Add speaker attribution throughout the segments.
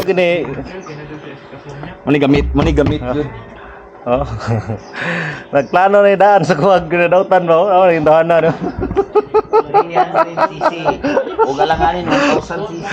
Speaker 1: gini.
Speaker 2: Manigamit yun.
Speaker 1: Oh. Nagplano na yung daan sa kuwag ginadautan mo. Oh, yung dahan na. No?
Speaker 2: 300cc. O galanganin 1,000cc.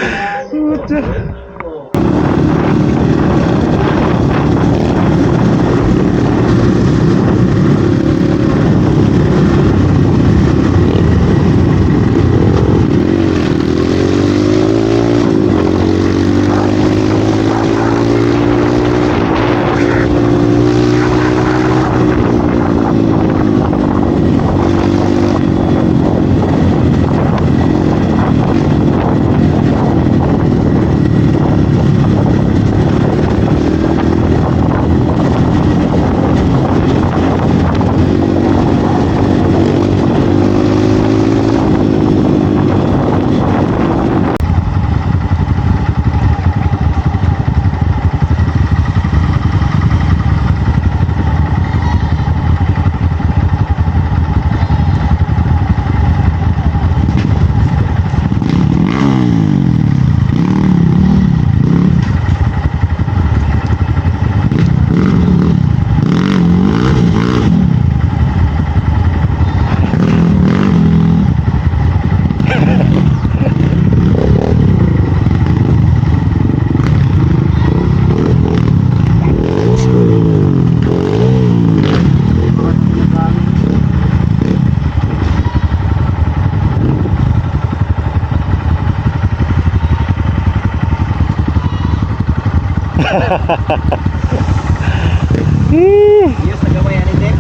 Speaker 2: Yes, nagaway yan din.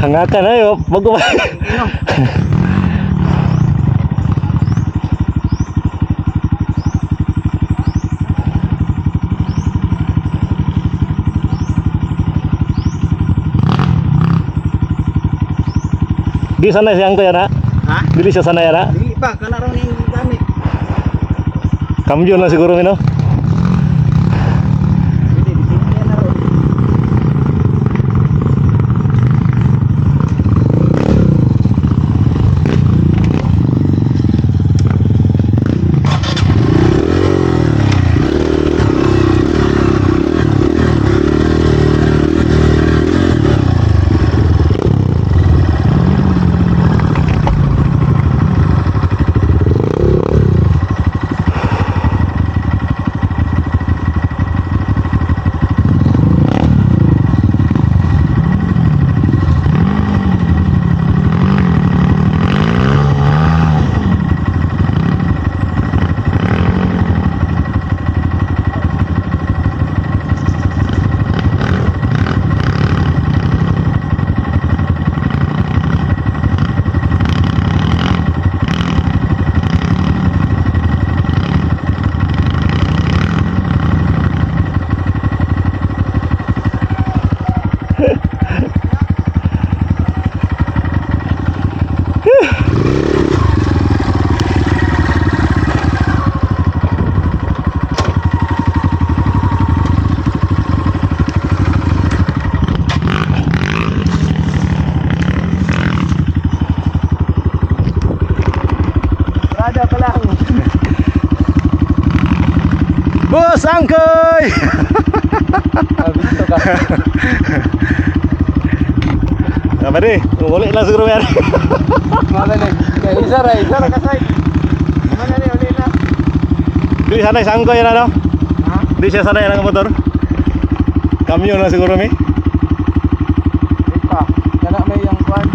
Speaker 1: Hangakan ayo, bago ba?
Speaker 2: Inom.
Speaker 1: Di sana siyang ko yana.
Speaker 2: Ha?
Speaker 1: Dili siya sana yana.
Speaker 2: Dili pa, kana raw ning gamit.
Speaker 1: Kamyon lang siguro mino.
Speaker 2: Dili, yan na raw. Rada pa lang.
Speaker 1: Bos Angkoy.
Speaker 2: Abito ka.
Speaker 1: Apa ni? Boleh lah siguro yan.
Speaker 2: Mana ni? Kaya isa ra ka side. Mana ni uli na?
Speaker 1: Di sana Angkoy yan ano?
Speaker 2: Ha?
Speaker 1: Di siya sana yan ang motor. Kamyon lang siguro mi.
Speaker 2: Di pa. Kana may yang kuan.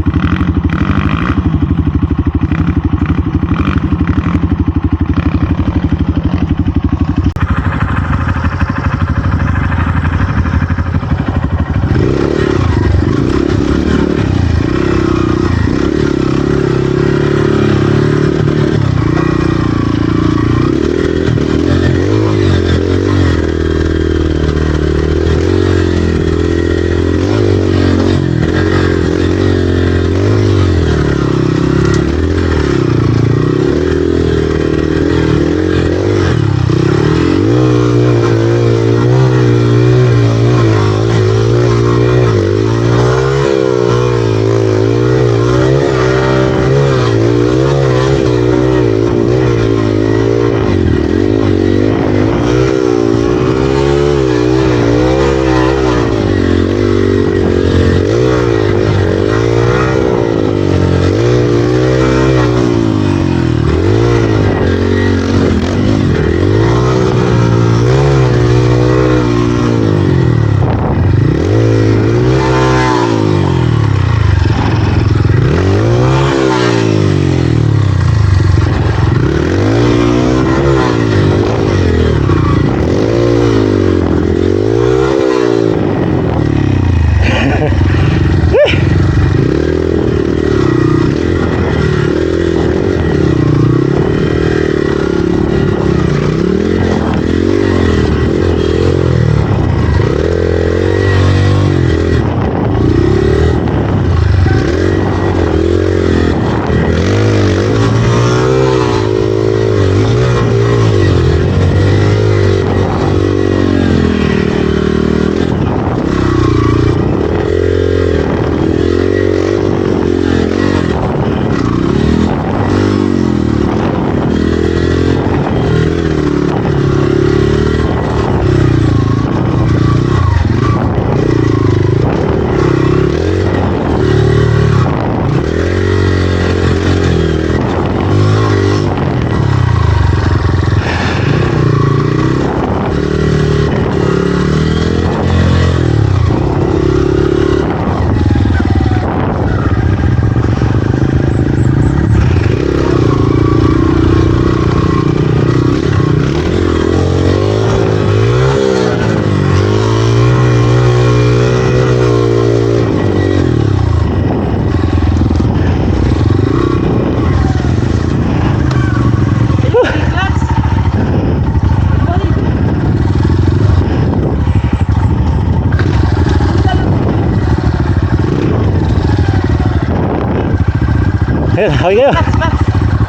Speaker 1: Ayun, hawig kayo.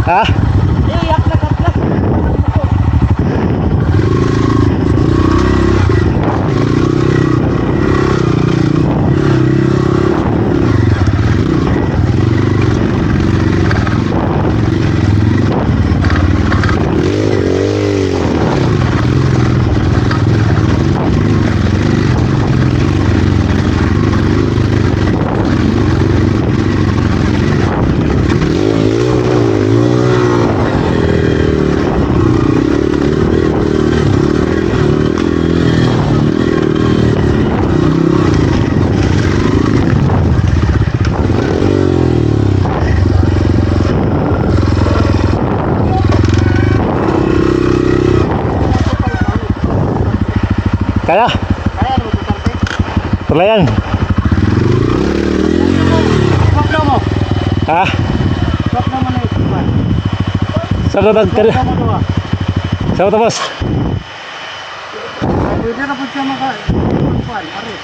Speaker 1: Ha? Kaya?
Speaker 2: Kaya mo ito, Tarte?
Speaker 1: Tulayan.
Speaker 2: Swap daw mo.
Speaker 1: Ha?
Speaker 2: Swap daw mo na yung supan.
Speaker 1: Saan ka
Speaker 2: Swap daw mo doon.
Speaker 1: Saan ka boss?
Speaker 2: Pwede na po siya maka-supan. Ari.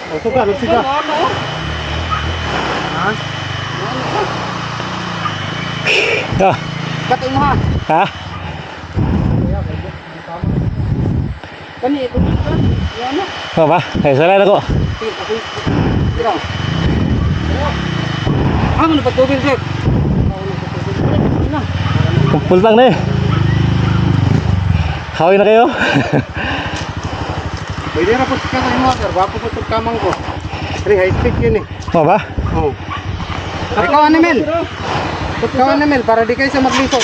Speaker 2: O, suka, nagsiga. Ha?
Speaker 1: Ah,
Speaker 2: Kato mo ha.
Speaker 1: ha?
Speaker 2: Kani, ito dito. Yan na.
Speaker 1: Ano ba? Ay, salay na ko.
Speaker 2: Tira. Ano na patubig, Sir?
Speaker 1: Kumpul lang na eh. Hawig na kayo.
Speaker 2: Pwede na po siya kayo mga, Sir. Wapo po ito kamang ko. Pero high speed yun eh.
Speaker 1: Ano ba?
Speaker 2: Oo. Ikaw, Anemel. Ikaw, Anemel, para di kayo sa maglisot.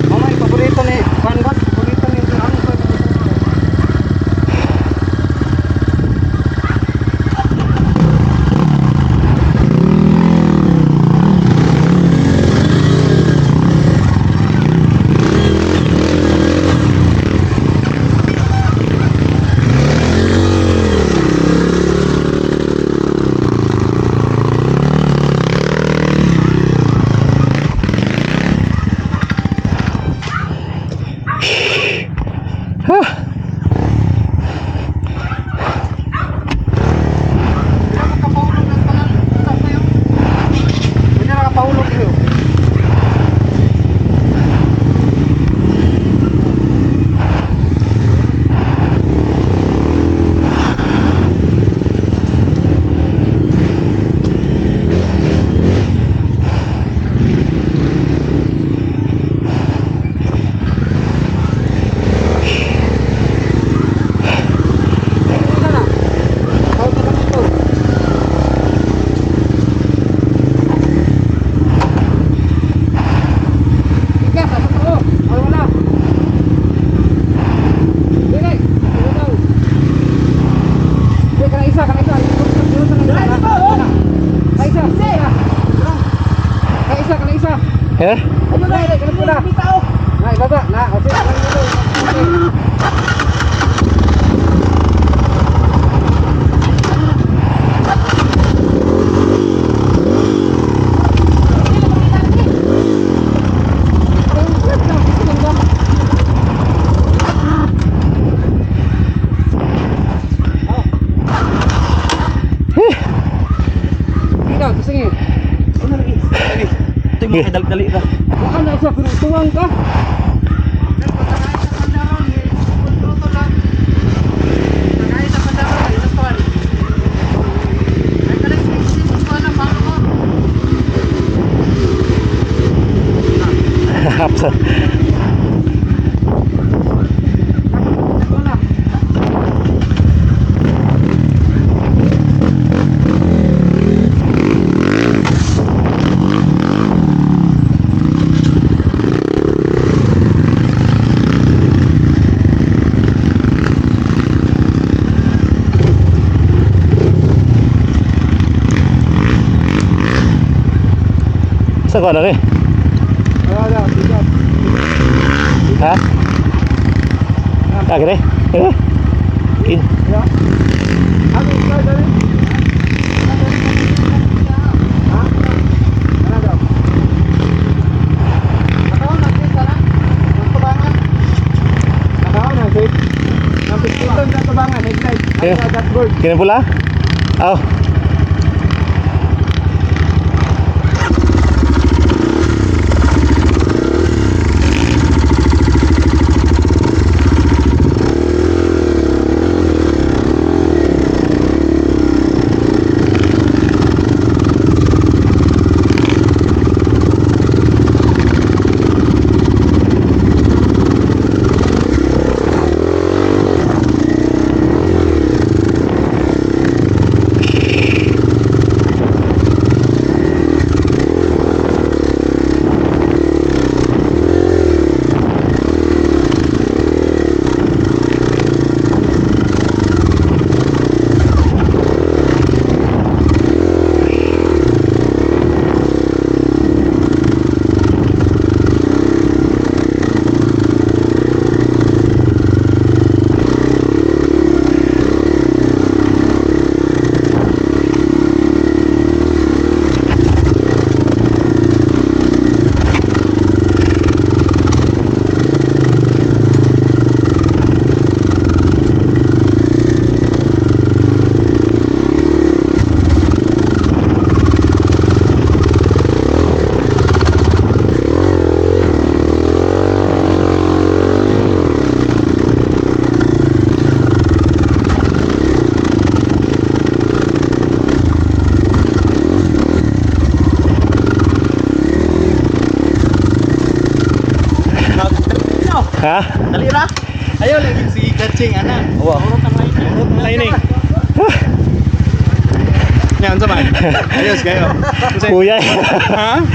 Speaker 2: Mamay, paborito ni Juan Boss. Paborito ni Juan Boss.
Speaker 1: Eh?
Speaker 2: Ano na, ganun po na. Na, ibaba, na. Okay. Ikaw, kusingin. Ano lagi? Ito yung mga dali ka. Baka na isa, pero tuwang ka.
Speaker 1: Hapsa. Sa ko na rin.
Speaker 2: Wala, bigat.
Speaker 1: Ha? Ah, gini? Eh? In.
Speaker 2: Ya. Ano ka dali? Ha? Ano daw? Ako na kita na. Ang kubangan. Dashboard.
Speaker 1: Kini pula? Oh. Ha?
Speaker 2: Dali ra. Ayaw lagi si Kaching ana. Wow. Urot ang lining. Yan sa man. Ayos kayo.
Speaker 1: Kuya.
Speaker 2: Ha?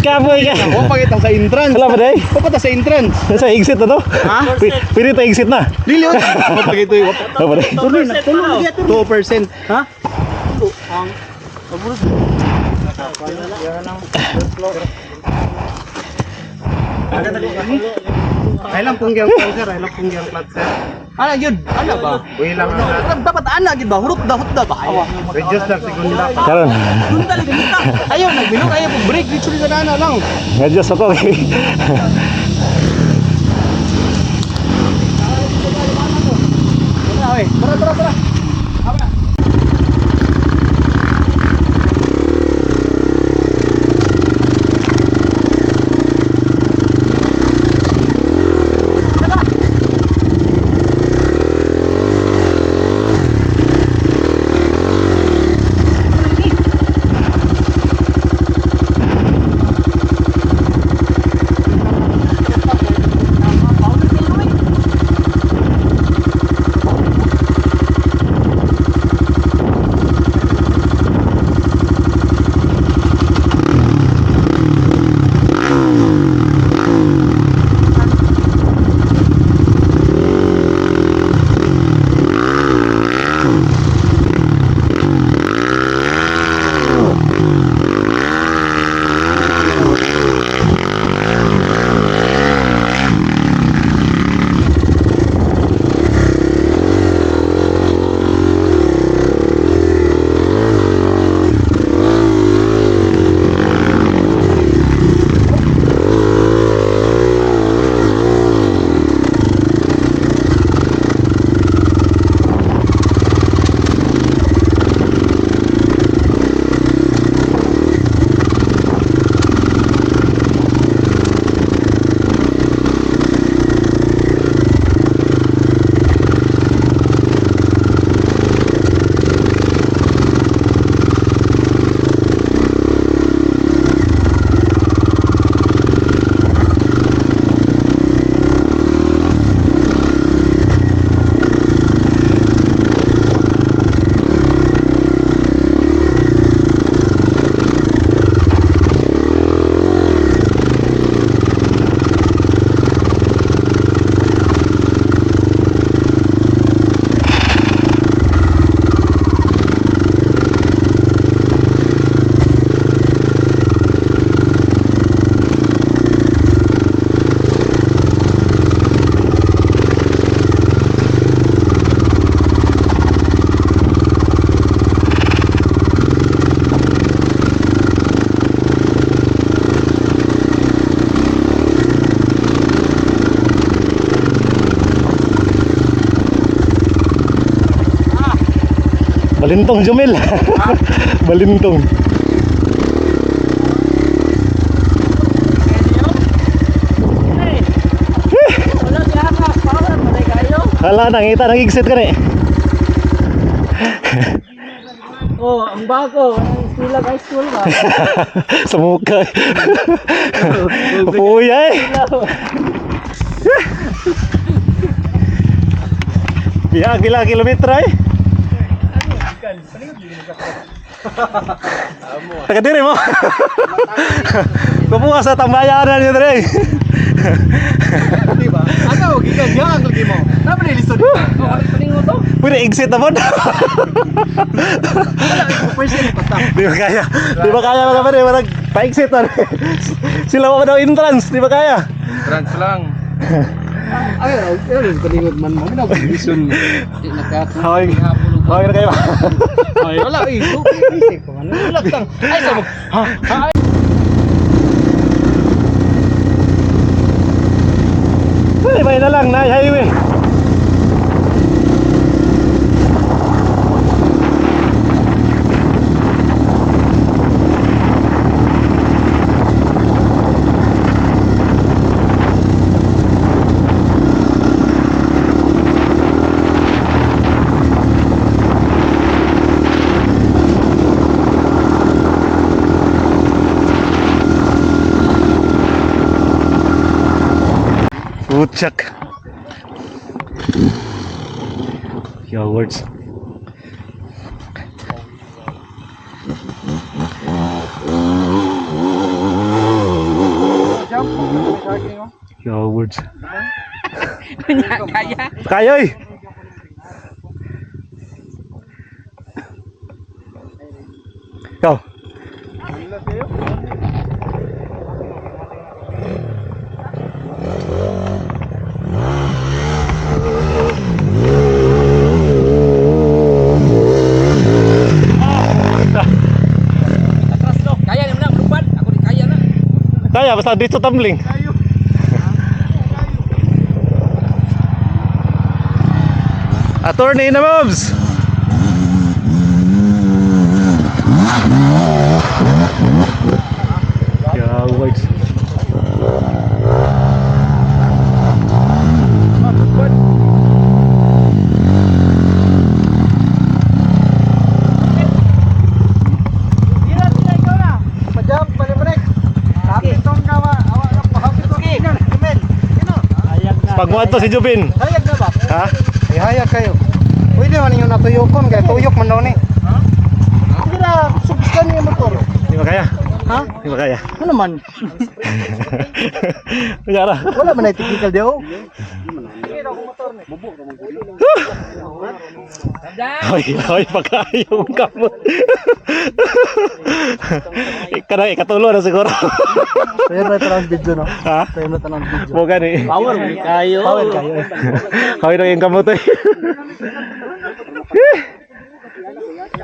Speaker 1: Kapoy ka.
Speaker 2: Ako pakita sa entrance.
Speaker 1: Wala ba day?
Speaker 2: Pagkata sa entrance.
Speaker 1: Nasa exit na to?
Speaker 2: Ha?
Speaker 1: Pwede ta exit na.
Speaker 2: Lili. Ako pakita yung
Speaker 1: Wala ba day?
Speaker 2: tuloy na. 2%. Ha? Ang ay lang pungyang sir, ay lang pungyang plat sir. Ana gyud, ana ba? Uy lang ana. Dapat ana gyud ba? Hurot da ba? Reduce lang sigon nila.
Speaker 1: Karon.
Speaker 2: Dun talaga kita. Ayaw nagbilog ayaw pag break dito sa ana lang.
Speaker 1: Adjust ako.
Speaker 2: Tara.
Speaker 1: Balintong Jumil. Balintong. Hala, nangita, nag-exit ka na eh.
Speaker 3: Oh, ang bago. Ang sila high school ba?
Speaker 1: Sa mukha eh. Puya eh. Biya, kilometro eh. Taga diri mo. Kupuha sa tambayanan yun rin.
Speaker 2: Di ba? Ano, gigan diyan ang lagi mo. Napa ni lisod dito?
Speaker 3: Palingo to?
Speaker 1: Pwede exit na po.
Speaker 2: Wala, pwede ni patang.
Speaker 1: Di ba kaya? Di ba kaya mga pare? Marag pa-exit na. Sila pa daw entrance. Di ba kaya?
Speaker 2: Trans lang. Ay, palingod man mo. Ginabison mo. Di nakatulog.
Speaker 1: Hoy. Hoy na kayo.
Speaker 2: Ay, wala eh. Isip ko man. Wala tang. Ay, sa mo. Ha?
Speaker 1: May na lang na highway. Utsak. Your words. Your words.
Speaker 3: Kaya.
Speaker 1: Kaya eh. Ikaw.
Speaker 3: Kaya naman lang, lupad. Ako din kaya na.
Speaker 1: Kaya basta dito tumbling. Attorney na mobs. Yeah, words.
Speaker 2: Pajam, balik-balik. Tapi tong nawa, awak nak hapit to. Email.
Speaker 1: Pagmuad to si Jubin.
Speaker 2: Hayag na ba?
Speaker 1: Ha?
Speaker 2: Hayag kayo. Pwede man ninyo natuyokon kay tuyok man daw ni. Ha? Kira substan ni motor.
Speaker 1: Di ba kaya?
Speaker 2: Ha?
Speaker 1: Di ba kaya?
Speaker 2: Ano man?
Speaker 1: Kaya
Speaker 2: Wala man ay technical daw.
Speaker 1: Hoy, hoy, pagkayong kamot. Kanang ikatulo na siguro.
Speaker 2: Tayo na tanang video no.
Speaker 1: Ha?
Speaker 2: Tayo na tanang video.
Speaker 1: Mo gani.
Speaker 3: Power mo kayo.
Speaker 2: Power kayo.
Speaker 1: Hoy na yung kamot eh.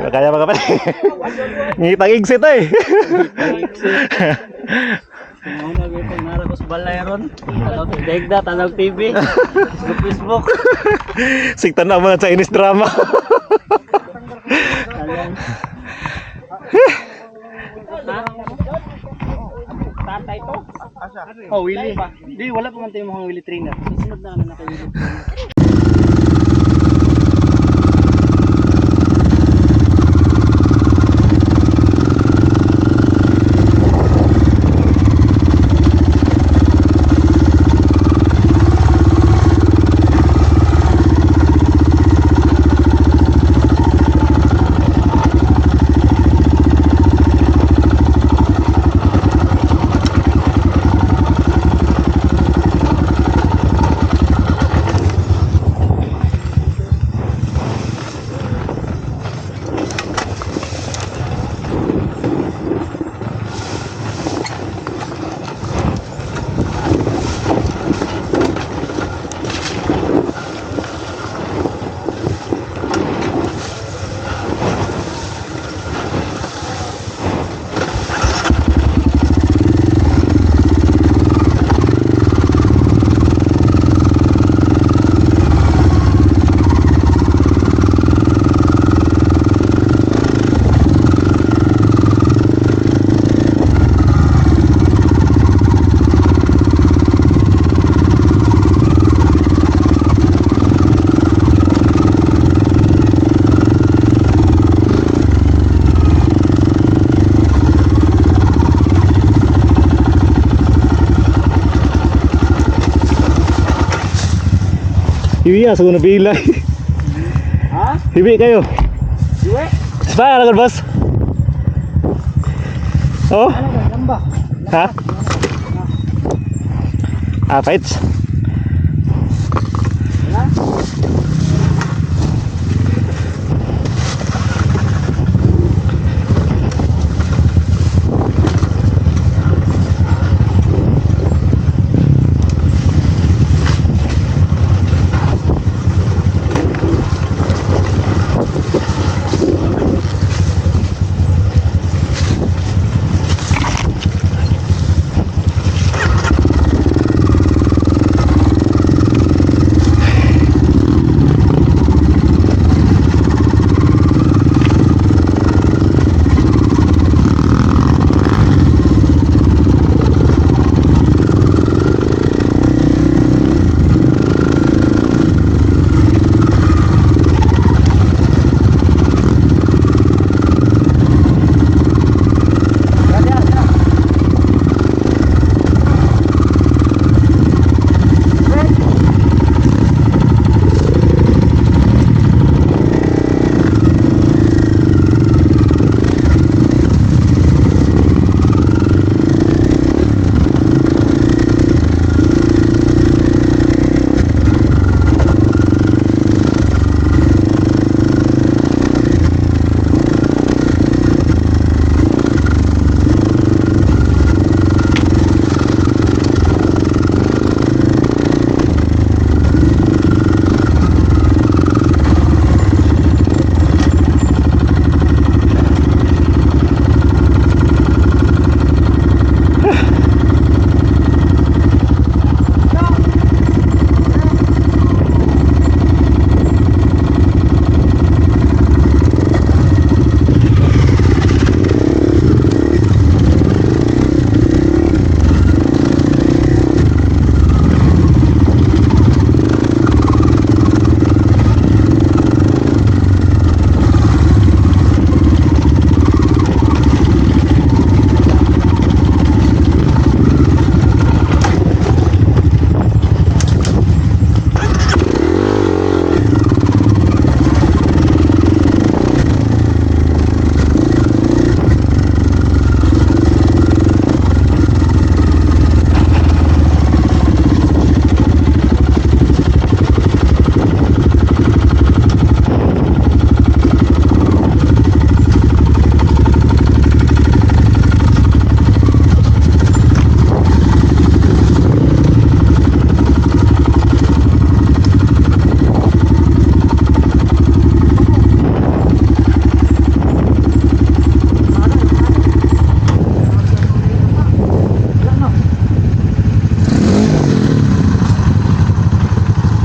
Speaker 1: Kaya mga pala. Ngitang exit eh.
Speaker 3: Muna gito nara ko sa balayron. Tanaw Degda, tanaw TV. Facebook.
Speaker 1: Sigtan na mga Chinese drama.
Speaker 3: Tatay to.
Speaker 2: Oh, Willie. Di wala pa man tayo mga Willie trainer.
Speaker 3: Susunod na ano na kayo.
Speaker 1: Hibiya sa una bilay.
Speaker 3: Ha?
Speaker 1: Hibi kayo.
Speaker 3: Diwe?
Speaker 1: Spy agad boss. Oh,
Speaker 3: Ano ba? Lamba.
Speaker 1: ha? Ah, fights.
Speaker 3: Wala?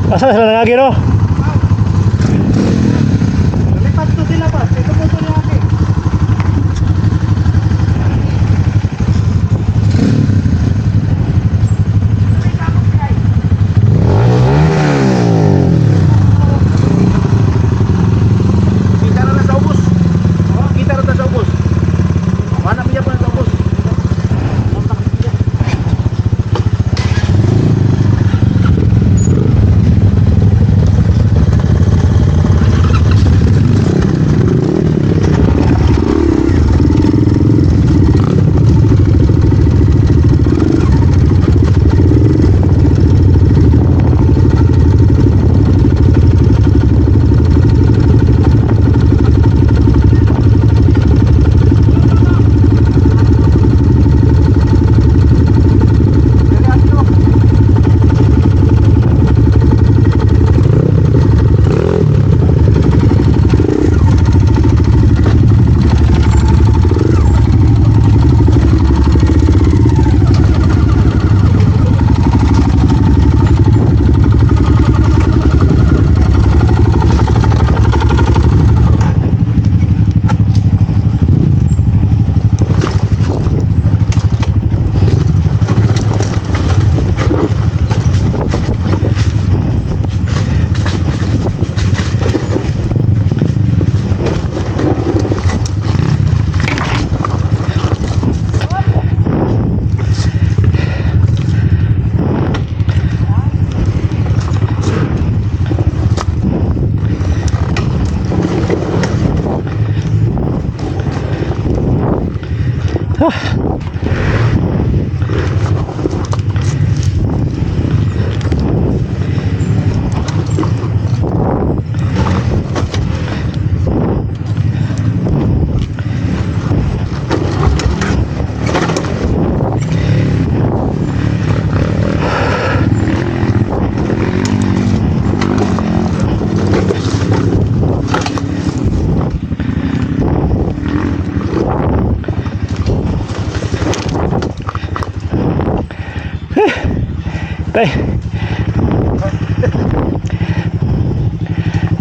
Speaker 1: Asa sila nangagi no?
Speaker 2: Lumipat to sila pa. Ito po ito niya akin. Kita na sa ubos. Kita na sa ubos. Mana piya pa sa ubos.
Speaker 1: Tay.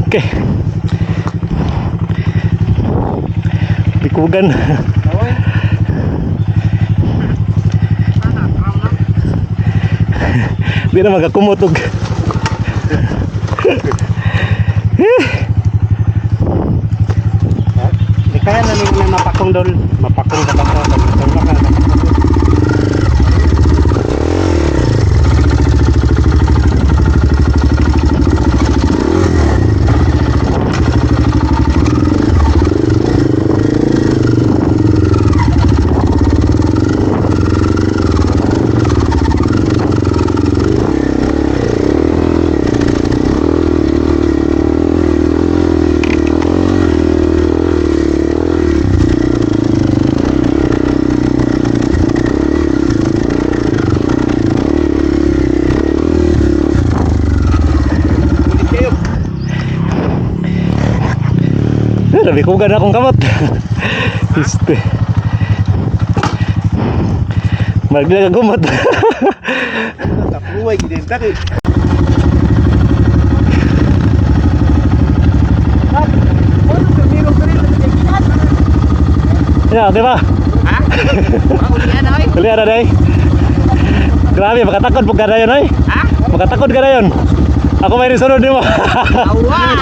Speaker 1: Oke. Bikugan. Di na magkakumutog.
Speaker 2: Kaya na ning may mapakong dol, mapakong ka ba sa tulak ka.
Speaker 1: Nabikugan akong kamot. Iste. Magla gumot.
Speaker 2: Tapuway gid dati.
Speaker 1: Ya, di ba?
Speaker 2: Ha? Ulian oy.
Speaker 1: Kuliah na day. Grabe, makatakod pug kada yon oy.
Speaker 2: Ha?
Speaker 1: Makatakod kada yon. Ako may risunod nimo.
Speaker 2: Awa.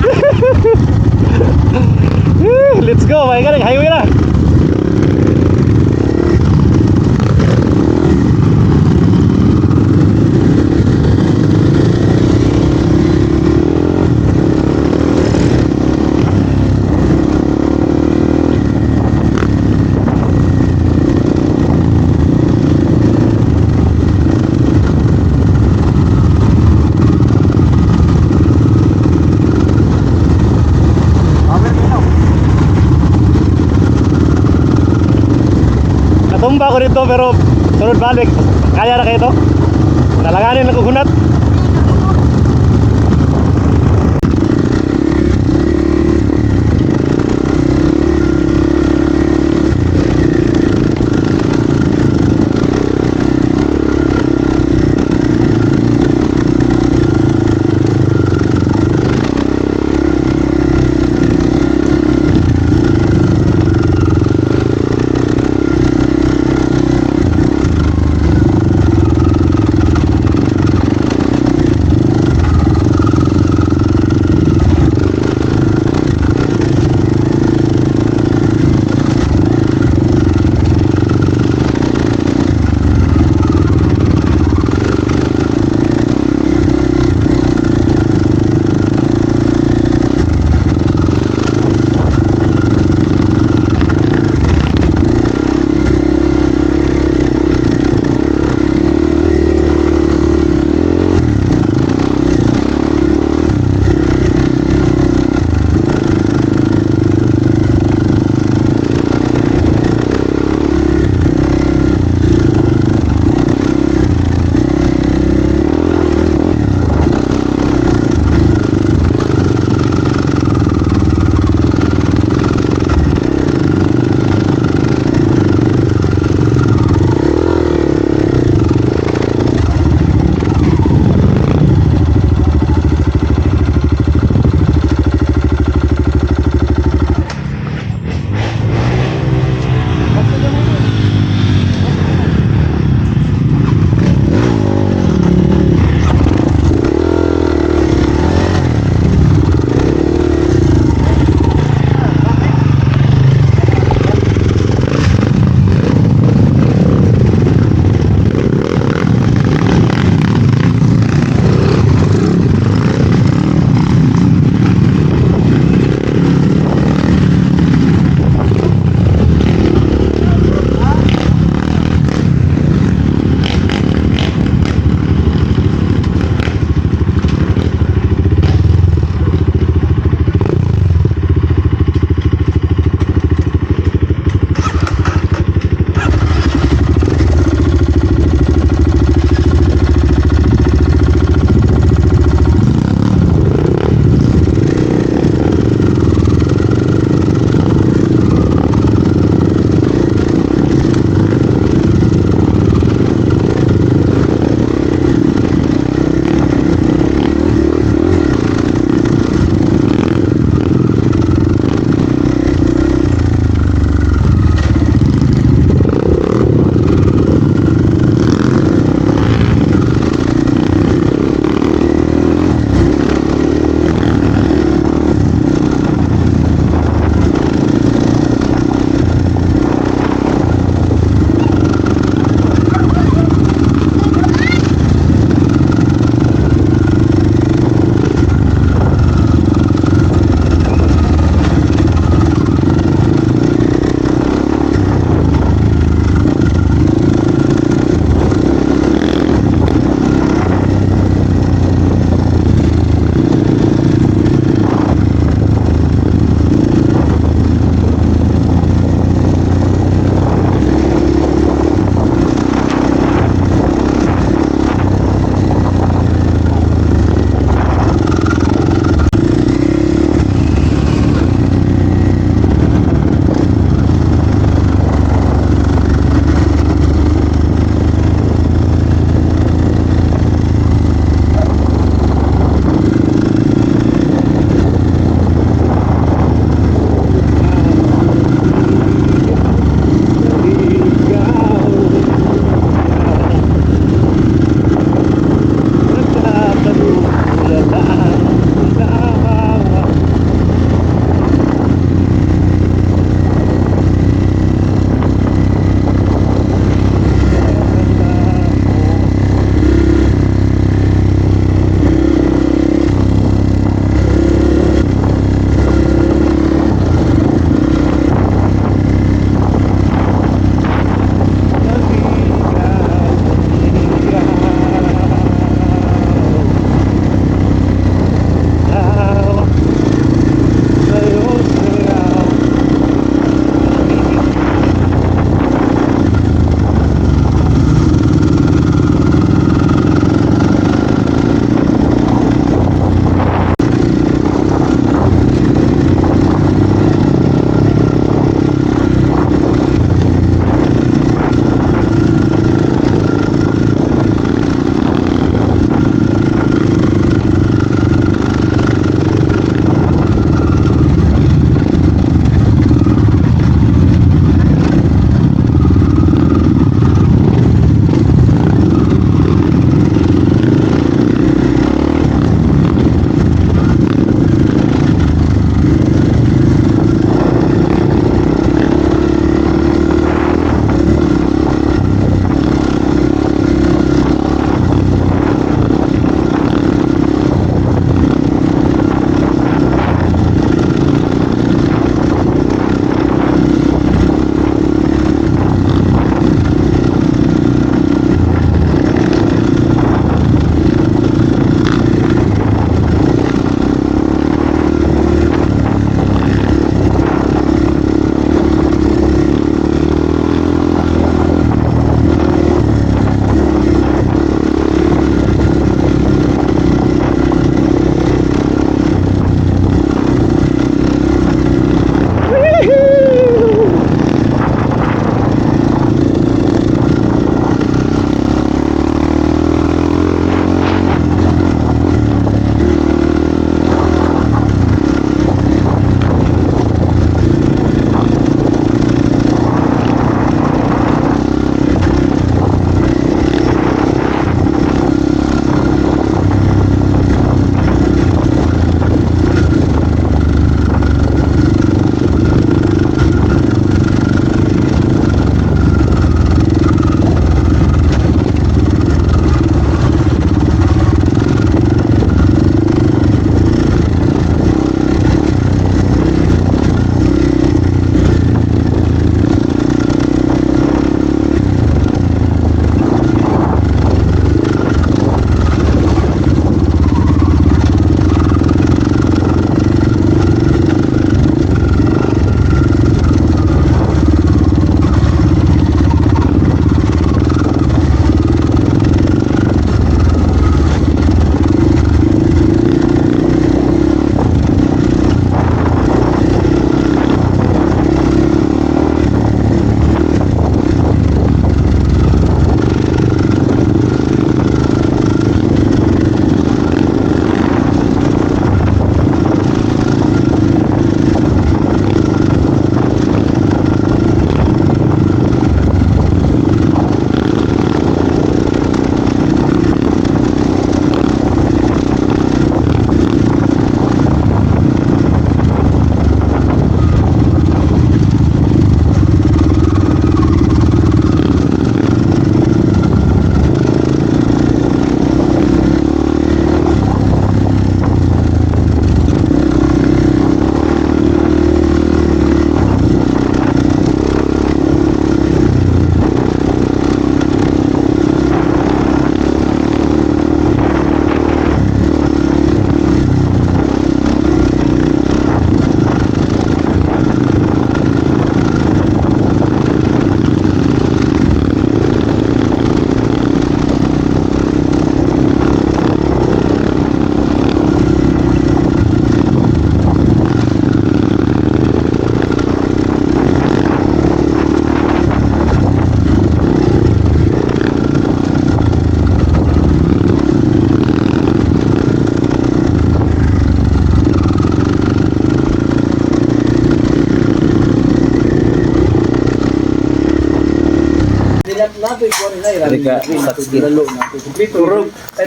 Speaker 1: Let's go, may galing highway na. Natumba ko dito pero sunod balik. Kaya na kayo to? Nalanganin lang kugunat.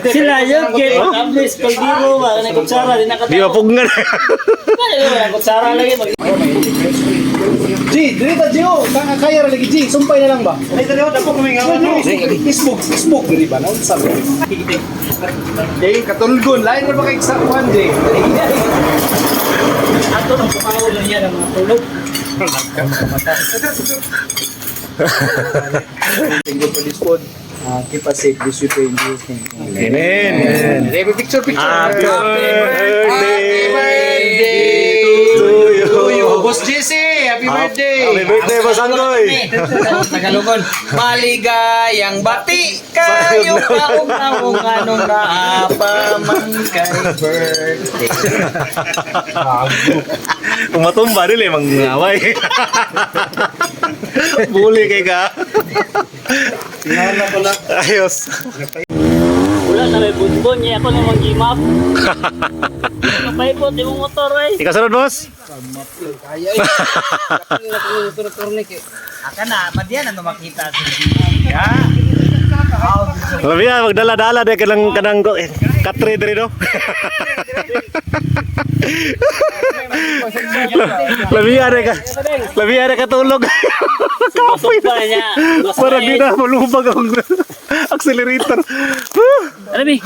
Speaker 3: Sila yun, get ablis kay Diro ba na kutsara din
Speaker 1: Di mapungan.
Speaker 3: kutsara lagi mag
Speaker 2: G, dirita G, oh. Kaya lagi G, sumpay na lang ba? Ay, dali ako kami nga. Facebook, dili ba? Naon sabi. Day, katulgon. Lain mo ba kay sa one day?
Speaker 3: ato nang pumaw lang yan ang mga tulog.
Speaker 2: Thank you for this food. Keep us safe. This you pray in Jesus' name.
Speaker 1: Amen.
Speaker 2: Happy picture.
Speaker 1: Happy birthday
Speaker 2: to you. Boss JC, happy birthday.
Speaker 1: Happy birthday, Boss Anggoy.
Speaker 2: Tagalog. Maligayang bati kayo kaong anong naapaman kay birthday.
Speaker 1: Kung matumba nila, mangaway. Buli kay ka.
Speaker 2: Tingnan ko lang.
Speaker 1: Ayos.
Speaker 3: Wala na may bunbon niya ako nang mag-gimap. Paipot yung motor eh.
Speaker 1: Ikaw sunod, boss?
Speaker 2: Kaya eh. Kapag na kung turnik eh. Aka na, madyan ano makita sa ya.
Speaker 1: Labi yan, magdala-dala deh kanang katre diri no. Labi yan ka. Labi yan katulog. Kapoy
Speaker 3: Ba niya.
Speaker 1: para di na malubag ang accelerator.
Speaker 3: Ano bi?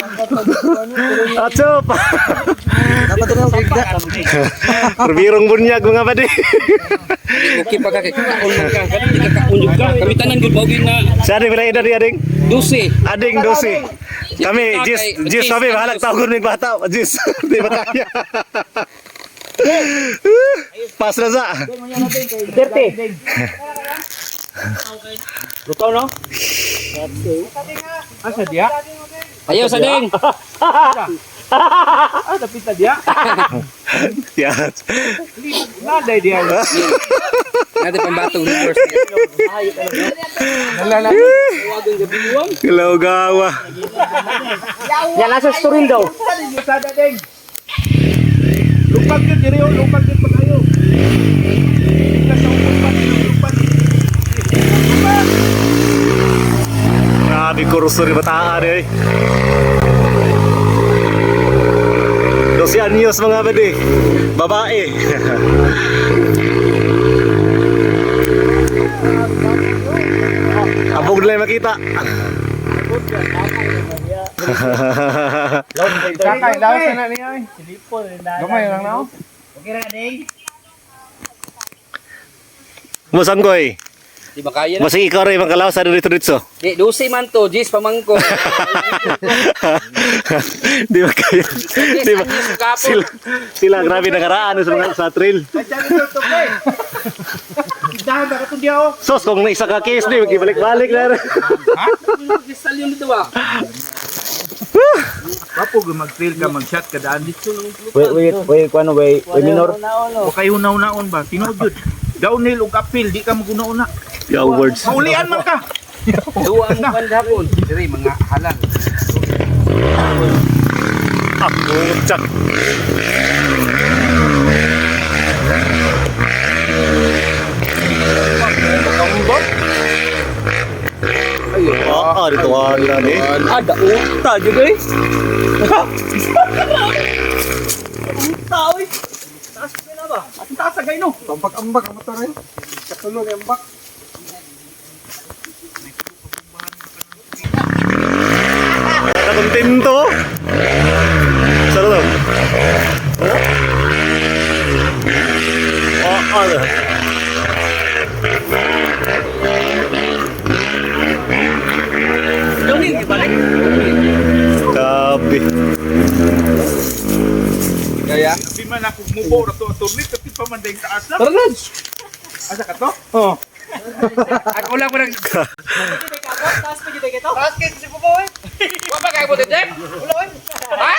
Speaker 1: Atso pa.
Speaker 2: Dapat na bigda.
Speaker 1: Perbirong bunyag mga padi.
Speaker 2: Okay pa ka kay kaunjog ka. Kaunjog ka. Kami tanan gud bawin na
Speaker 1: Sa ading bila edad ni ading?
Speaker 2: 12.
Speaker 1: Ading dosi. Kami jis kami bahalag tagon ning bata. Jis di ba kaya? Pas na sa.
Speaker 3: 30. Luto no?
Speaker 2: Asa dia?
Speaker 3: Ayo sading.
Speaker 2: Ah, dapita dia.
Speaker 1: Yan.
Speaker 2: Nada dia. Nada pambatong reverse. Nalala.
Speaker 1: Hello gawa.
Speaker 3: Yan nasa storin daw.
Speaker 2: Sada ding. Lupag yun, diri yun, lupag yun pa tayo.
Speaker 1: Grabe kurso ni bataan eh. 12 anyos mga padi. Babae. Abog nila yung makita.
Speaker 2: Kakay, lawas na niya eh.
Speaker 3: Silipon na.
Speaker 2: Gamay lang na ako.
Speaker 3: Okay na ding.
Speaker 1: Musanggoy.
Speaker 2: Di ba kaya na?
Speaker 1: Masig ikaw rin makalaw sa dito.
Speaker 2: Di, 12 man to, Jis, pamangko.
Speaker 1: Di ba kaya? Di ba? Sila grabe nakaraan sa mga sa trail.
Speaker 2: Dahan ba ka ito diya oh?
Speaker 1: Sos, kung may isa ka case di, magibalik-balik na rin.
Speaker 2: Ha? Gisal yun dito ba? Papo, mag-trail ka, mag-shot ka daan dito.
Speaker 4: Wait, kuano, wait, minor.
Speaker 2: O kayo unaw-unaon ba? Tinood yun. Downhill o kapil, di ka mag-una-una.
Speaker 1: Yung words.
Speaker 2: Maulian man ka! Duwa mo pandapon. Siri, mga halal.
Speaker 1: Ako, tsak.
Speaker 2: Kambot?
Speaker 1: Dito ka nila ni.
Speaker 2: Ada uta juga eh. Uta oy. Taas ka na ba? At taas sa gaino. Ambak-ambak ang motor eh. Katulog ang ambak.
Speaker 1: Kontento. Sarap.
Speaker 2: Doni balik.
Speaker 1: Kabi.
Speaker 2: Kaya
Speaker 5: Di man ako mubo na to attorney tapi pa man dayong taas na.
Speaker 2: Taranad.
Speaker 5: Asa ka to?
Speaker 2: Oh.
Speaker 5: Ako lang man
Speaker 2: Taas kayo si Bubo eh. Wa ba kay bote dek? Wala eh. Ha?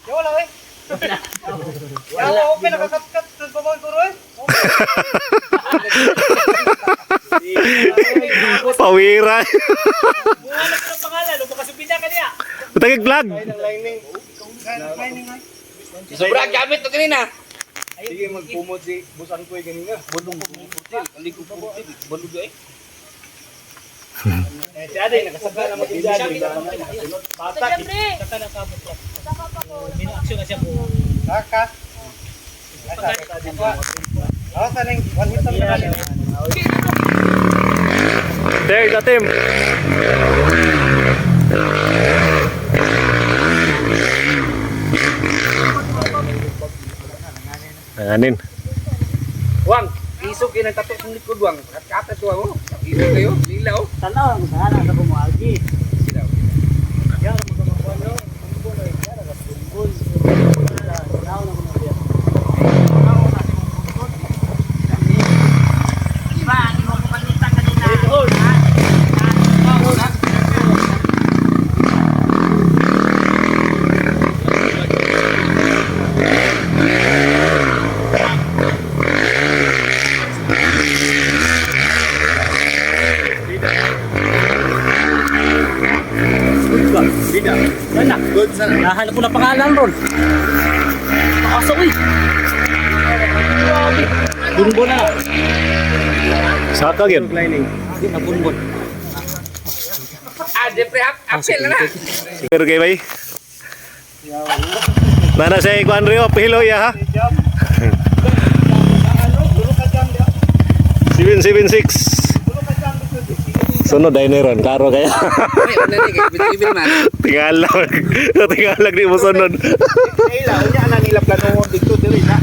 Speaker 2: Ya wala eh. Ya wala open nakakat-kat sa Bubo guro eh.
Speaker 1: Pawira.
Speaker 3: Wala ka ng pangalan, o baka subida ka niya.
Speaker 1: Patagig vlog.
Speaker 2: Sobrang gamit to kanina.
Speaker 5: Sige magpumot si busan ko ganina. Bulong ko putil, kalig ko putil, bulog eh.
Speaker 2: Si Aday, nakasagla naman si Aday. Bata,
Speaker 3: Minaksyon na siya po.
Speaker 2: Saka. Oh, taneng, one hit ang kanali.
Speaker 1: There, Tatim. Anin.
Speaker 5: Wang, isog yun ang tato sa likod, Wang. At kata ito ako. Isog kayo, lila oh.
Speaker 3: Tanaw, sana sa kumuagi.
Speaker 5: Good sana.
Speaker 3: Nahanap ko na pangalan ron. Pakasok eh. Bunbon na.
Speaker 1: Saka yun.
Speaker 3: Hindi na bunbon.
Speaker 5: Ah, depre apel na.
Speaker 1: Siguro kayo bay. Nana sa ikuan rin, pihilo ya ha. 776. Sunod ay neron, klaro kaya.
Speaker 5: Ay, ano ni kay bitin man.
Speaker 1: Tingalag. Tingalag di mo sunod.
Speaker 2: Ila, unya na nila plano dito dili na.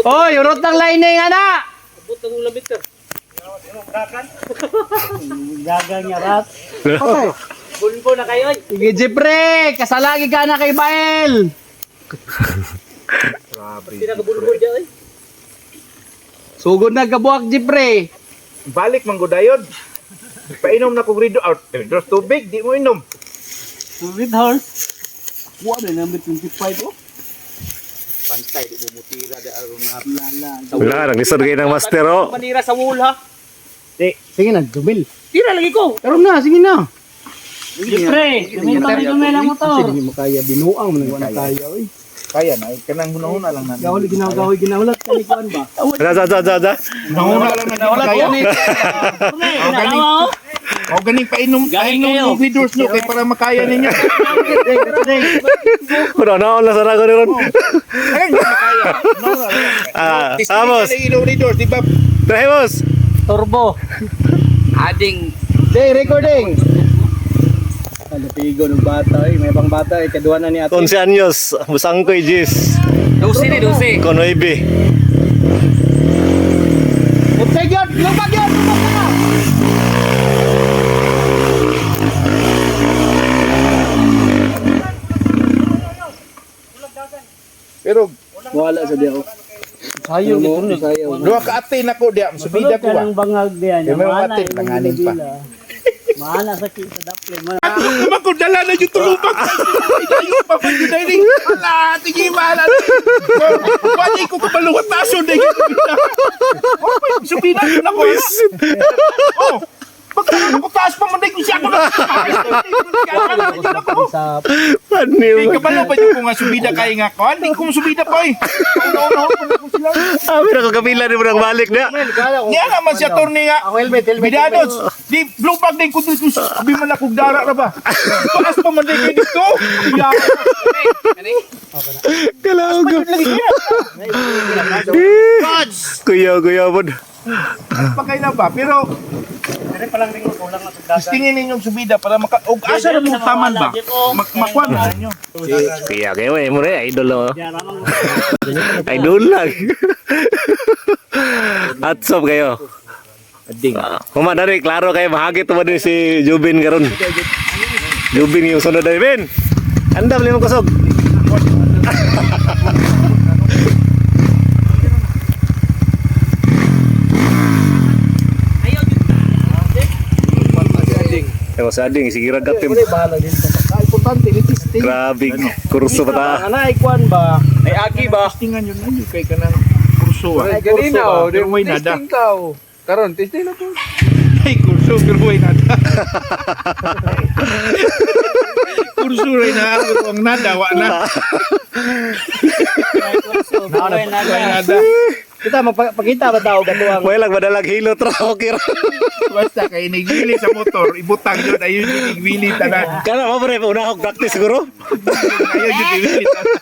Speaker 3: Oy, urot ng lining ana. Abot ang ulamit ka. Gagang niya rat. Bunbon na kayo.
Speaker 2: Sige, Jepre, kasalagi ka na kay Bael.
Speaker 3: Pinakabunbon dyan eh.
Speaker 2: Sugod na kabuak, Jepre.
Speaker 5: Balik man godayon. Painom na ko grido out. Dos tubig, di mo inom.
Speaker 3: Sweet heart. Buwan na number 25 oh.
Speaker 5: Pantay di mo mutira da aron nga.
Speaker 1: Wala, naglisod kayo ng master oh.
Speaker 3: Manira sa wall ha.
Speaker 2: Sige na, dumil.
Speaker 3: Tira lagi ko.
Speaker 2: Karon na, sige na.
Speaker 3: Jepre, dumil ang motor.
Speaker 2: Hindi mo kaya binuang mo nang kaya, oy.
Speaker 5: Kaya na, kanang hunahuna lang na.
Speaker 2: Gawali ginawlat kanikuan ba?
Speaker 1: Za.
Speaker 5: Hunahuna lang na kaya ni.
Speaker 3: Nalawa oh.
Speaker 5: O ganing painom
Speaker 3: Galing kayo.
Speaker 5: ng videos no kay para makaya ninyo.
Speaker 1: Pero naon lang sa rago ni Ron.
Speaker 5: Ay, makaya.
Speaker 1: Amos.
Speaker 5: Ilaw ni doors, di ba?
Speaker 1: Trahimos.
Speaker 3: Turbo.
Speaker 5: Ading
Speaker 2: Day, recording. Ano pigo ng bata, may pang bata, kaduan na ni ate.
Speaker 1: 11 anyos. Busang ko Jis.
Speaker 3: 12 ni 12.
Speaker 1: Con 9.
Speaker 2: Upside yun! Lumag yun! Lumag ka na!
Speaker 5: pero
Speaker 2: Wala sa diya ko.
Speaker 3: Sayang ito na.
Speaker 5: duha ka ate nako dia, subida ko ba.
Speaker 3: Ang bangag diyan.
Speaker 5: Yung may mga atin, langanin pa.
Speaker 3: Maana sa kita daple.
Speaker 5: Ako naman ko dala na yung tulubag. Ilayo pa pa yun dahil. Wala, tingin mahala. Wala ko kapaluwat taso na yun. Subida ko na ko. Oh, pagkakaroon ko taas pa man dahil siya ako na.
Speaker 1: Paniw.
Speaker 5: Hindi kabalo ba yung kung subida kayo nga ko? Hindi ko subida pa eh.
Speaker 1: Pero ko kapila ni mo nang balik na.
Speaker 5: Niya naman siya turni nga. Bidados. Di blue bag din ko dito. Sabi man akong dara na ba? Taas pa man dahil dito.
Speaker 1: Kalaog. Kuya mo.
Speaker 5: Pagkay na ba? Pero tingin ninyong subida para maka... O asa na mong taman ba? Makuha na ninyo.
Speaker 1: Kuya kayo mo rin. Idol mo. Idol lang. Atsop kayo. Kumadari, klaro kayo. Mahagit mo din si Jubin karon. Jubin yung sunod na Ben. Andam limang kusog. Ewan sa ading, sige ragat tim.
Speaker 2: Importante, testing.
Speaker 1: Grabe, kurso pa ta.
Speaker 2: Ana, ikuan ba?
Speaker 5: Ay agi ba? Testingan yun na yun kay kanang kurso.
Speaker 2: Ay, ganina,
Speaker 5: Pero may nada.
Speaker 2: Testing ka, oh. Karon, testing na to.
Speaker 5: Ay kurso, pero may nada. Kurso rin na ang nadawa na. Nada.
Speaker 2: Kita magpakita ba tao gato ang
Speaker 1: May lang madalag hilot ra okay ra.
Speaker 5: Basta kay nigwili sa motor, ibutang yun, ayun yung nigwili tanan.
Speaker 1: Kana mo pre una ako practice siguro.
Speaker 5: Ayun yung nigwili tanan.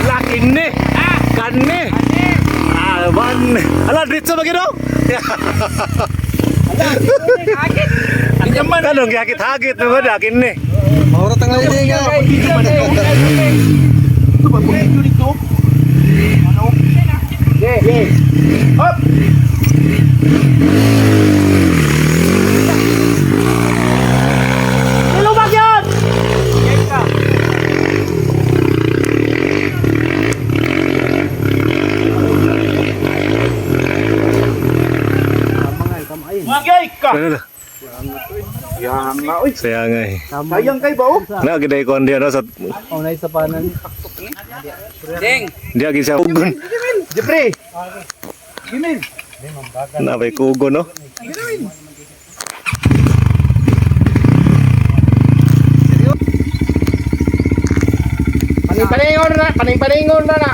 Speaker 1: Lakin ni. Kanne. Man. Ala dito ba gino?
Speaker 5: Ang yaman.
Speaker 1: Kanong hagit-hagit naman akin ni.
Speaker 2: Maurat ang lali nga.
Speaker 5: Ito ba, buhay ko dito? Ano? Hop!
Speaker 3: Ilubag yun!
Speaker 5: Magay ka!
Speaker 2: Yang nga oy.
Speaker 1: Saya nga eh.
Speaker 2: Sayang kay ba oh?
Speaker 1: Na gid ko ndiya no sa
Speaker 2: Oh nay sa panan.
Speaker 1: dia gid siya ugon.
Speaker 2: Jepre. Gimin.
Speaker 1: Na bay kugo no.
Speaker 2: Paning-paningon na na.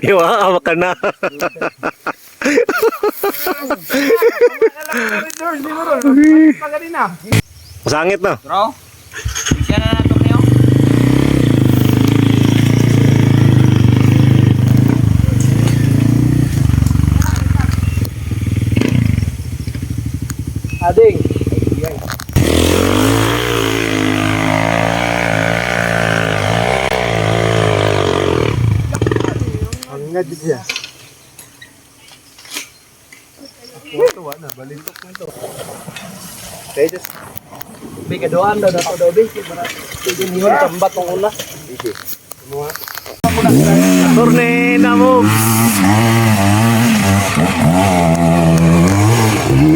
Speaker 1: Iwa awak ka na. Masangit na.
Speaker 3: Bro, bisa na nato niyo.
Speaker 2: Ading. Ang nga siya. Ito wala na balintok nito. Okay, just bigaduan daw dato daw bis para tingin tambat tong una.
Speaker 1: Turne na mo.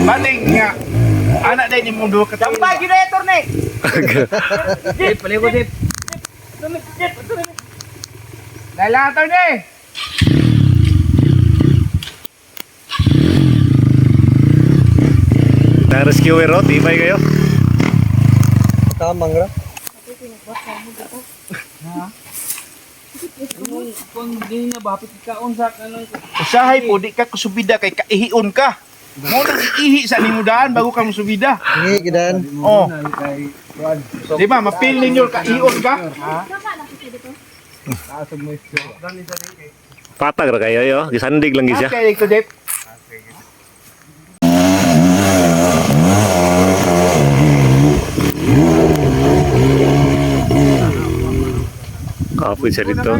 Speaker 5: Bating nga. Anak din yung mundo ka.
Speaker 3: Sampay generator ni.
Speaker 2: Dip, paliko dip.
Speaker 3: Lalator ni.
Speaker 1: Na-rescue ero, tibay kayo.
Speaker 2: Tamang ra.
Speaker 3: Kung di na bapit ka unsa kanang
Speaker 5: Usahay po, di ka kusubida kay kaihion ka. Mo nang ihi sa nimudaan bago ka musubida.
Speaker 2: Ngi gidan.
Speaker 5: Oh. Di ba, mapil ninyo kaihion ka?
Speaker 1: Patag ra kayo yo, gisandig lang gid siya.
Speaker 5: Okay, ito Dep.
Speaker 1: Kapoy siya dito.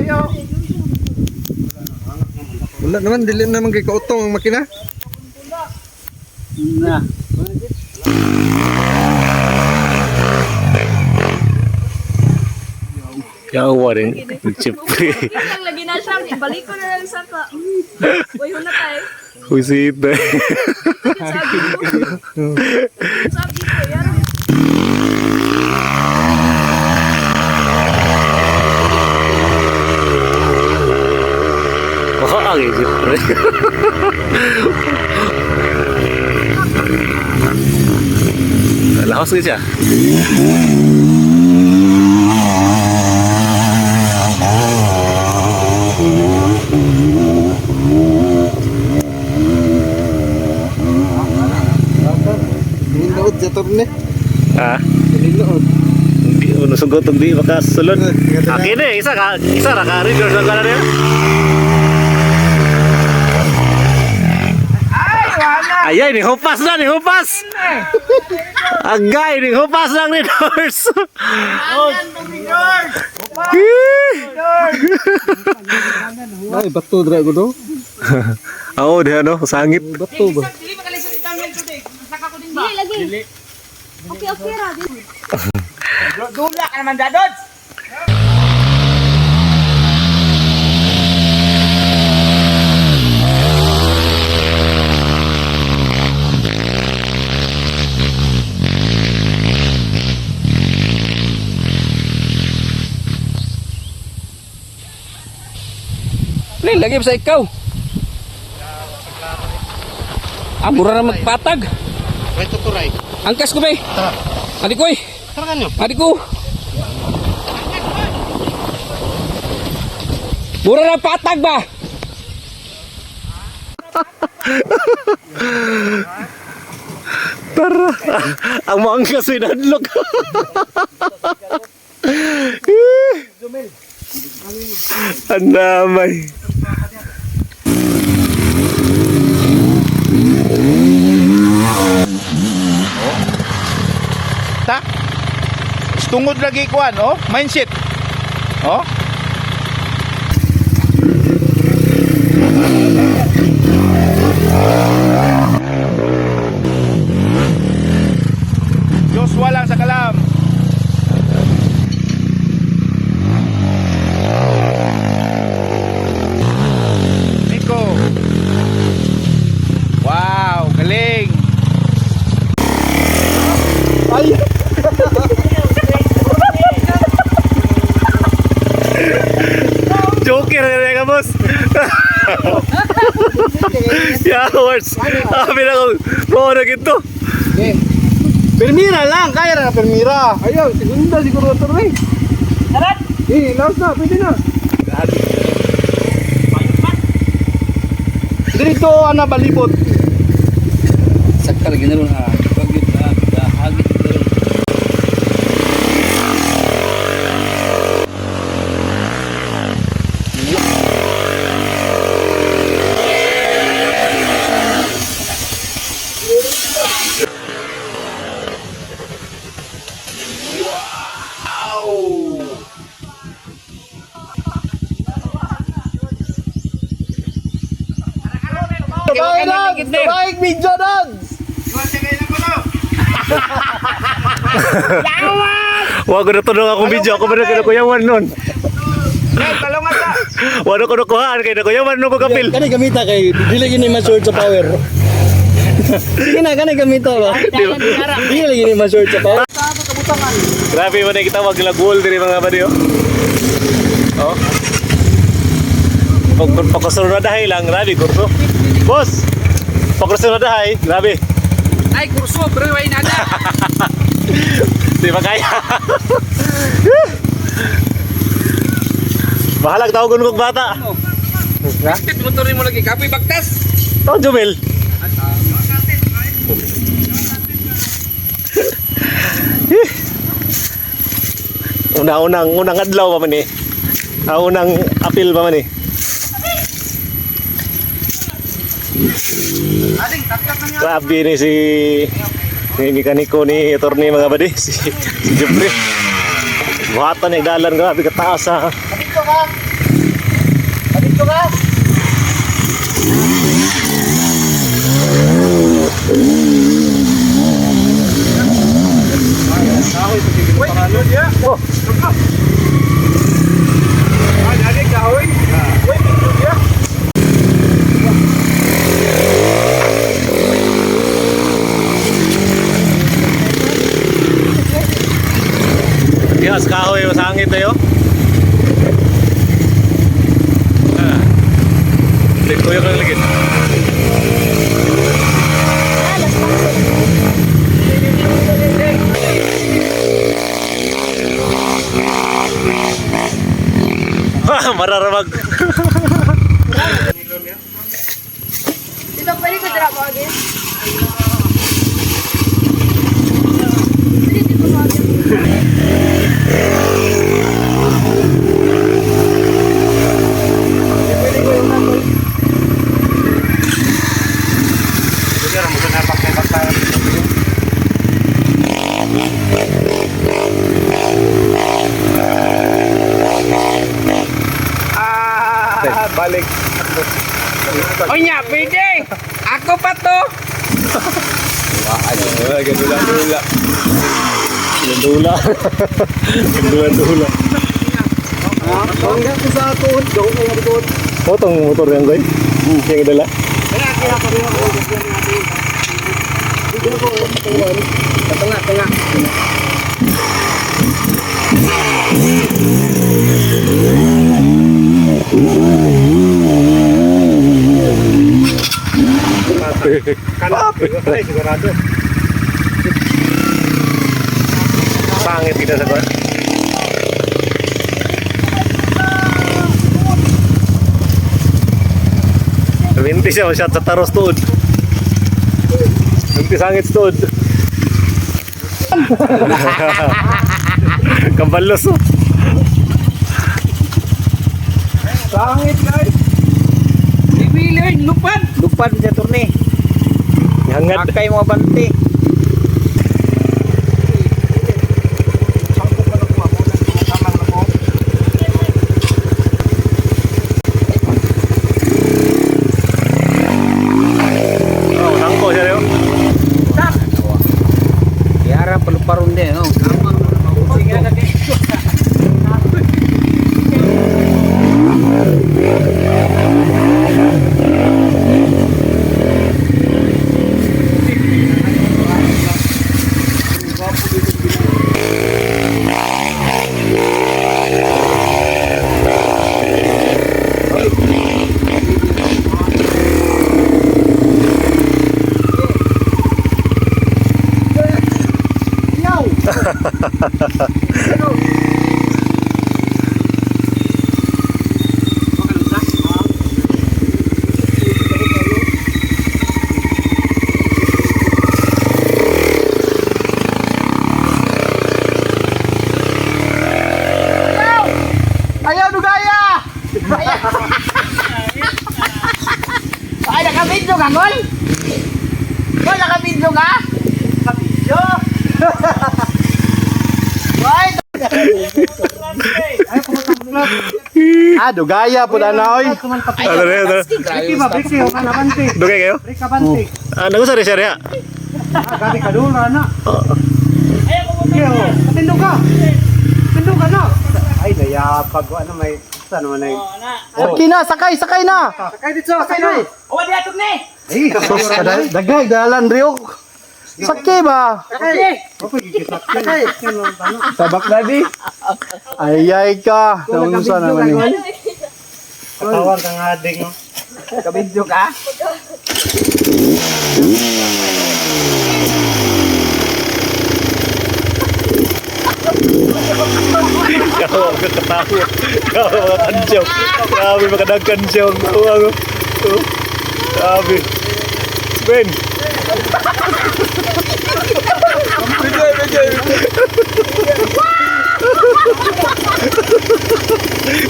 Speaker 2: Wala naman dili naman kay kautong ang makina.
Speaker 3: na.
Speaker 1: Yawa rin. Chip.
Speaker 6: Lang lagi na siya, ibalik ko na lang sa ka. Uy, huna tayo.
Speaker 1: Husita.
Speaker 6: Sabi ko. Sabi ko, yan.
Speaker 1: Baka agi siyempre. Lakas ka siya.
Speaker 2: Ninuod sa turne.
Speaker 1: Ha?
Speaker 2: Ninuod.
Speaker 1: Hindi uno sugot hindi makasulod. Akin eh, isa ra ka reverse lang kana niya. Ayay, ni hupas na, ni hupas! Agay, ni hupas lang ni Nors!
Speaker 2: Ay bato dra ko do.
Speaker 1: Oo, di ano, sangit.
Speaker 4: Bato ba?
Speaker 6: Dili lagi. Okay, okay ra.
Speaker 2: Dula ka naman, Dadod!
Speaker 7: Lin, lagi sa ikaw. Mura na magpatag.
Speaker 5: Ito to right.
Speaker 7: Angkas ko ba eh? Adik ko eh.
Speaker 5: Tara nyo.
Speaker 7: Adik ko. Mura na patag ba?
Speaker 1: Tara. Ang mga kasi nadlok. Ang damay.
Speaker 5: Ta? Tungod lagi kuan, oh. Mindset. Oh. Joshua lang sa kalam. Nico. Wow, galing.
Speaker 1: Joker na ka, boss. Yeah, words. Sabi na ko, mo na ginto.
Speaker 2: Permira lang, kaya na permira. Ayaw, segunda siguro ito rin. Arat! Last na, pwede na. Dito, balibot.
Speaker 7: Sakal ginaron ha. Pagit na hagit ginaron.
Speaker 2: Sabay na! Sabay video doon!
Speaker 1: Wag ko na tunong akong video. Ako ba na kinakuyawan nun? Wala ko nakuhaan. Kaya nakuyawan nung ko kapil.
Speaker 2: Kani gamita kay dili gini ma-short sa power. Sige na, kani gamita ba? Dili lagi ni ma-short sa power.
Speaker 1: Grabe mo na kita wag lagol diri mga badi, oh. Oh. Pagkasunod na dahay lang, grabe kurso. Boss! Pagkasunod na dahay, grabe.
Speaker 7: Ay, kurso, bro, ay nada.
Speaker 1: Di ba kaya? Bahalag tawagon kong bata.
Speaker 7: Bakit motorin mo lagi kapoy bagtas?
Speaker 1: Oh, Jumel. Unang adlaw pa man eh. Unang apil pa man eh. Grabe ni si mekaniko ni attorney mga badi si Jeffrey. Buhatan nagdalan grabe kataas ha.
Speaker 2: Dito ka. Dito ka.
Speaker 1: Yes, kahoy masangit tayo. Dito yung lagi. Mararamag.
Speaker 6: Dito pwede ko drop again. Pwede dito mo again.
Speaker 5: Balik.
Speaker 7: O nya, pwede. Ako pa to.
Speaker 1: Gandula. Gandula.
Speaker 2: Hanggang ko sa tuod, daw ko yung tuod.
Speaker 1: Oh, tong motor yan, Goy. Yung dala.
Speaker 7: Tengah.
Speaker 1: Pangit kita sa kuwan. Minti siya masyad sa taros tuod. Minti sangit tuod. Kabalos oh.
Speaker 2: Sangit guys.
Speaker 7: Ibilin, lupad.
Speaker 4: Lupad sa turni.
Speaker 1: Hangad.
Speaker 4: Akay mga banti.
Speaker 1: Oh, sangko siya rin.
Speaker 4: Yara paluparon din, no?
Speaker 2: Ayaw dugaya! Ay, nakabidyo ka, Ngol? Ngol, nakabidyo ka? Nakabidyo? Ay, dugaya po na oy.
Speaker 1: Ano rin, ano? Dugay kayo? Ah, nagusa rin siya rin.
Speaker 2: Gabi ka doon, na. Katindog ka. Katindog ka na. Ay, nayapag ko. Ano may... Saan naman ay... Sakay na, sakay na. Sakay dito, sakay na.
Speaker 7: Awa di atok ni.
Speaker 2: Ay, sus, dagay, dalan Rio. Sakay ba? Sakay.
Speaker 4: Tabak na di.
Speaker 2: Ay ka. Naunsa naman eh.
Speaker 3: Tawag kang ading.
Speaker 4: Kabidyo ka?
Speaker 1: Kawa ka katawa. Kawa mga kansyaw. Grabe makadang kansyaw. Kawa ko. Grabe. Ben.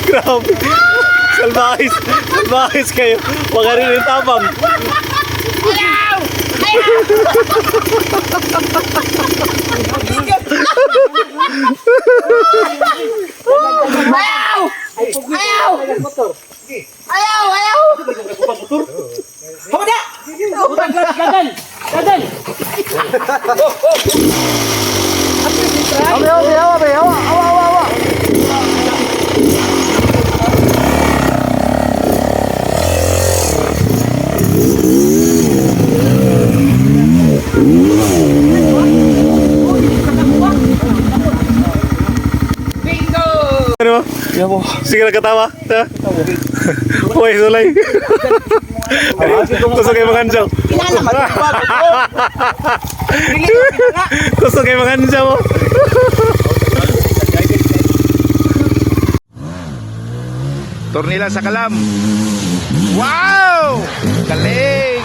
Speaker 1: Grabe. Salbahis kayo. Wag ka rin yung tabang.
Speaker 2: Awa.
Speaker 7: Bingo.
Speaker 1: Ano ba? Sige nagkatawa. Ha? Huwag sulay. Gusto kayo mga kansyaw. Gusto kayo mga kansyaw.
Speaker 5: Tornila sa kalam. Wow! Galing!